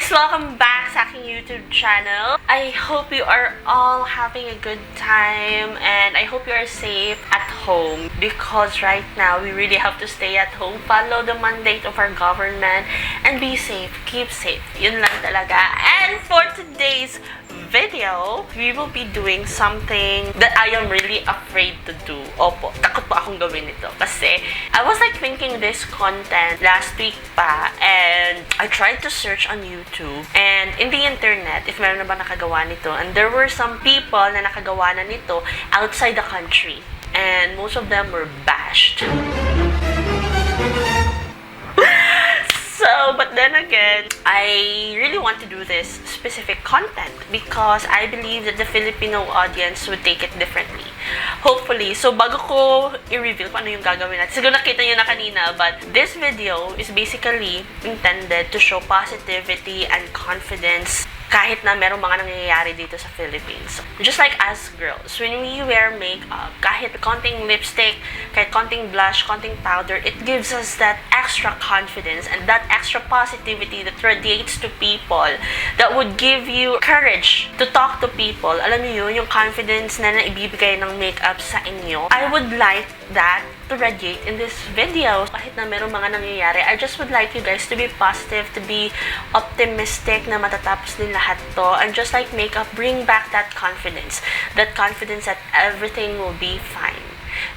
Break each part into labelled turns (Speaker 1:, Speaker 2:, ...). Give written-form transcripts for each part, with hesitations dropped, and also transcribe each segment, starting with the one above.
Speaker 1: guys! Welcome back sa aking YouTube channel. I hope you are all having a good time and I hope you are safe at home because right now we really have to stay at home, follow the mandate of our government, and be safe. Keep safe. Yun lang talaga. And for today's video, we will be doing something that I am really afraid to do. Opo, takot po akong gawin ito. Kasi, I was like thinking this content last week pa, and I tried to search on YouTube, and in the internet, if meron na ba nakagawa nito, and there were some people na nakagawa na nito outside the country, and most of them were bashed. So, but then again, I really want to do this specific content because I believe that the Filipino audience would take it differently. Hopefully. So, bago ko i-reveal kung ano yung gagawin natin, siguro nakita nyo na kanina, but this video is basically intended to show positivity and confidence kahit na merong mga nangyayari dito sa Philippines. Just like us girls, when we wear makeup, kahit konting lipstick, kahit konting blush, konting powder, it gives us that extra confidence and that extra positivity that radiates to people, that would give you courage to talk to people. Alam niyo yun, yung confidence na naibibigay ng makeup sa inyo. I would like that to radiate in this video. Kahit na merong mga nangyayari, I just would like you guys to be positive, to be optimistic na matatapos din lahat to, and just like makeup, bring back that confidence that everything will be fine.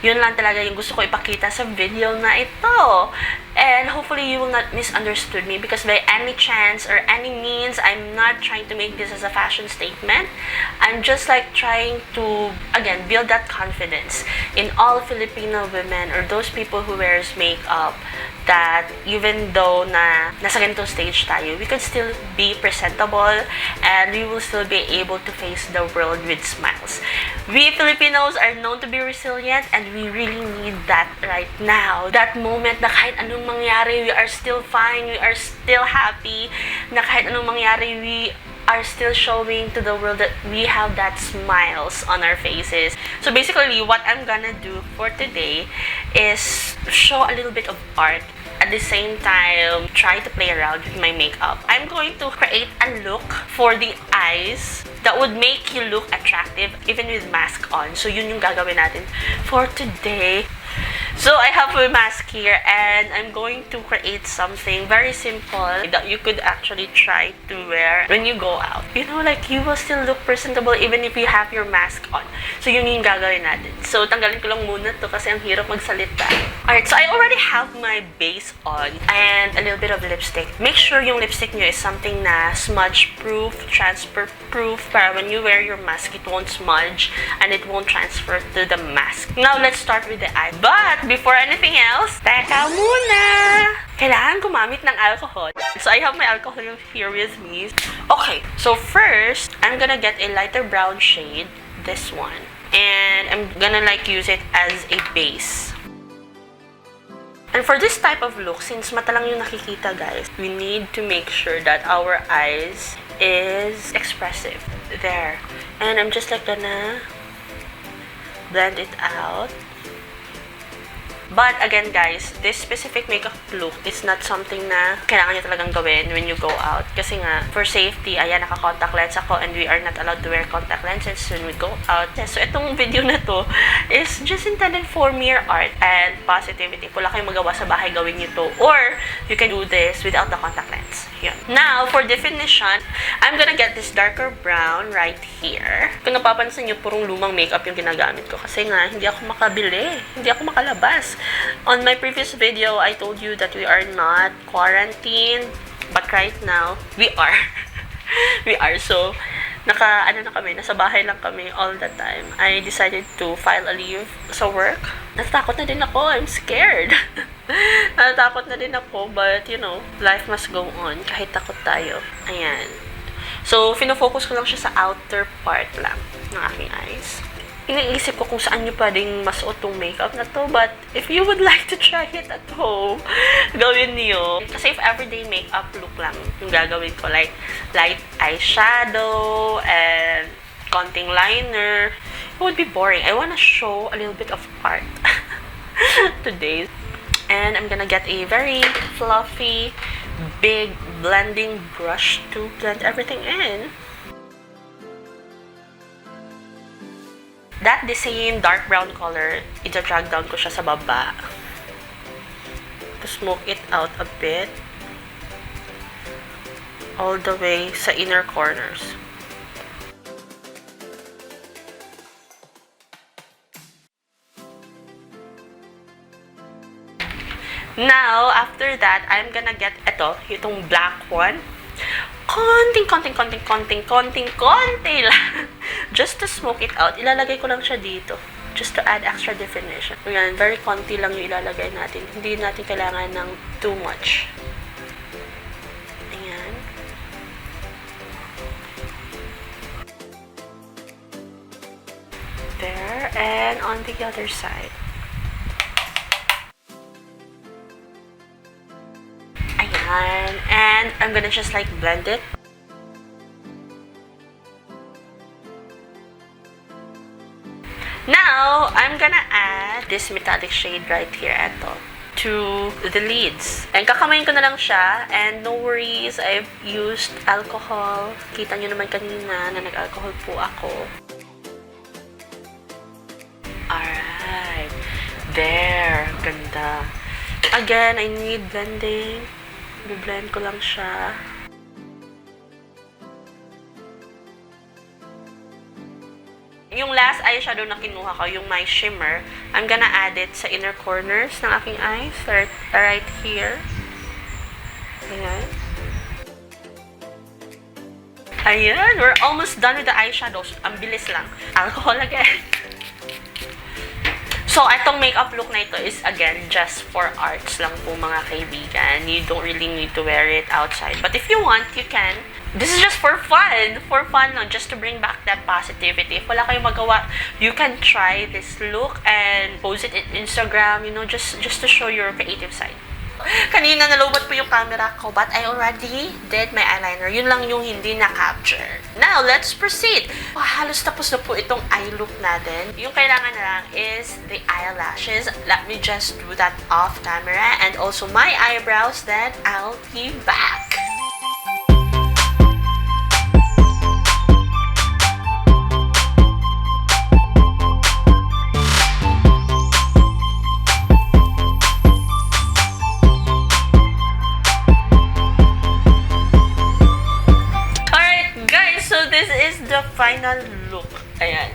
Speaker 1: Yun lang talaga yung gusto ko ipakita sa video na ito. And hopefully you will not misunderstood me because by any chance or any means, I'm not trying to make this as a fashion statement. I'm just like trying to, again, build that confidence in all Filipino women or those people who wears makeup, that even though na nasa ganitong stage tayo, we could still be presentable and we will still be able to face the world with smiles. We Filipinos are known to be resilient and we really need that right now. That moment na kahit anong mangyari, we are still fine, we are still happy, na kahit anong mangyari, we are still showing to the world that we have that smiles on our faces. So basically, what I'm gonna do for today is show a little bit of art. At the same time, try to play around with my makeup. I'm going to create a look for the eyes that would make you look attractive even with mask on. So yun yung gagawin natin for today. So I have my mask here and I'm going to create something very simple that you could actually try to wear when you go out. You know, like you will still look presentable even if you have your mask on. So yun yung gagawin natin. So tanggalin ko lang muna to kasi ang hirap magsalita. Alright, so I already have my base on and a little bit of lipstick. Make sure yung lipstick nyo is something na smudge-proof, transfer-proof, para when you wear your mask, it won't smudge and it won't transfer to the mask. Now, let's start with the eye. But before anything else, teka muna! Kailangan gumamit ng alcohol. So, I have my alcohol here with me. Okay, so first, I'm gonna get a lighter brown shade, this one. And I'm gonna like use it as a base. And for this type of look, since mata lang yung nakikita guys, we need to make sure that our eyes is expressive. There. And I'm just like gonna blend it out. But again guys, this specific makeup look is not something na kailangan nyo talagang gawin when you go out. Kasi nga, for safety, ayan, naka-contact lens ako and we are not allowed to wear contact lenses when we go out. So itong video na to is just intended for mere art and positivity. Kung wala kayong magawa sa bahay, gawin nyo to. Or, you can do this without the contact lens. Yun. Now, for definition, I'm gonna get this darker brown right here. Kung napapansin nyo, purong lumang makeup yung ginagamit ko. Kasi nga, hindi ako makabili. Hindi ako makalabas. On my previous video, I told you that we are not quarantined, but right now, we are. We are. So, nasa bahay lang kami all the time. I decided to file a leave sa work. Natatakot na din ako. I'm scared. Natatakot na din ako, but you know, life must go on. Kahit takot tayo. Ayan. So, fino-focus ko lang siya sa outer part lang ng aking eyes. Iniisip ko kung saan nyo pwedeng masuot tong makeup na to. But, if you would like to try it at home, gawin niyo. Kasi if everyday makeup look lang yung gagawin ko, like light eyeshadow and konting liner, it would be boring. I wanna show a little bit of art today. And I'm gonna get a very fluffy big blending brush to blend everything in. That the same dark brown color, ita-drag down ko siya sa baba. To smoke it out a bit. All the way sa inner corners. Now, after that, I'm gonna get itong black one. Konting lang. Just to smoke it out. Ilalagay ko lang siya dito. Just to add extra definition. Ayan, very konti lang yung ilalagay natin. Hindi natin kailangan ng too much. Ayan. There, and on the other side. And I'm gonna just like blend it. Now, I'm gonna add this metallic shade right here, to the lids. And kakamayin ko na lang siya. And no worries, I've used alcohol. Kita nyo naman kanina na nag-alcohol po ako. Alright. There. Ganda. Again, I need blending. I-blend ko lang siya. Yung last eyeshadow na kinuha ko, yung my shimmer, I'm gonna add it sa inner corners ng aking eyes. Right here. Ayan. Ayan, we're almost done with the eyeshadows. Ang bilis lang. Alcohol again. So, itong makeup look na ito is, again, just for arts lang po, mga kaibigan. You don't really need to wear it outside. But if you want, you can. This is just for fun. For fun lang, just to bring back that positivity. If wala kayong magawa, you can try this look and post it in Instagram, you know, just to show your creative side. Kanina nalobot po yung camera ko, but I already did my eyeliner. Yun lang yung hindi na-capture. Now, let's proceed. Halos tapos na po itong eye look natin. Yung kailangan na lang is the eyelashes. Let me just do that off camera. And also my eyebrows, then I'll be back. The final look. Ayan.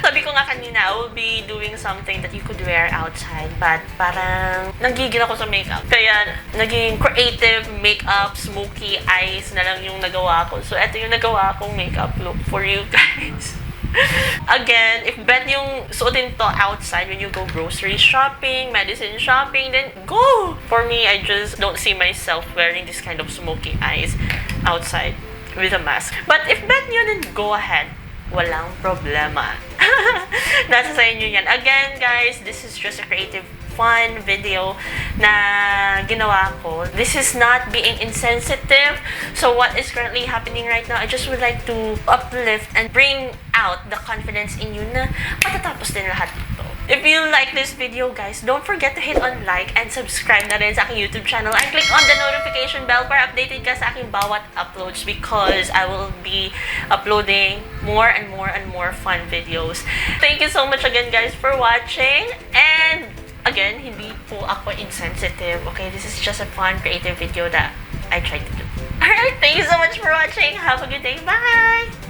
Speaker 1: Sabi ko nga kanina, I will be doing something that you could wear outside, but parang nagigil ako sa makeup. Kaya naging creative makeup, smoky eyes na lang yung nagawa ko. So, ito yung nagawa kong makeup look for you guys. Again, if bet yung suotin to outside when you go grocery shopping, medicine shopping, then go! For me, I just don't see myself wearing this kind of smoky eyes outside with a mask. But if bet nyo, then go ahead. Walang problema. Nasa sa inyo yan. Again, guys, this is just a creative, fun video na ginawa ko. This is not being insensitive. So what is currently happening right now, I just would like to uplift and bring out the confidence in you na matatapos din lahat ito. If you like this video, guys, don't forget to hit on like and subscribe na rin sa aking YouTube channel and click on the notification bell para updated ka sa aking bawat uploads because I will be uploading more and more fun videos. Thank you so much again, guys, for watching. And again, hindi po ako insensitive. Okay, this is just a fun, creative video that I tried to do. Alright, thank you so much for watching. Have a good day. Bye!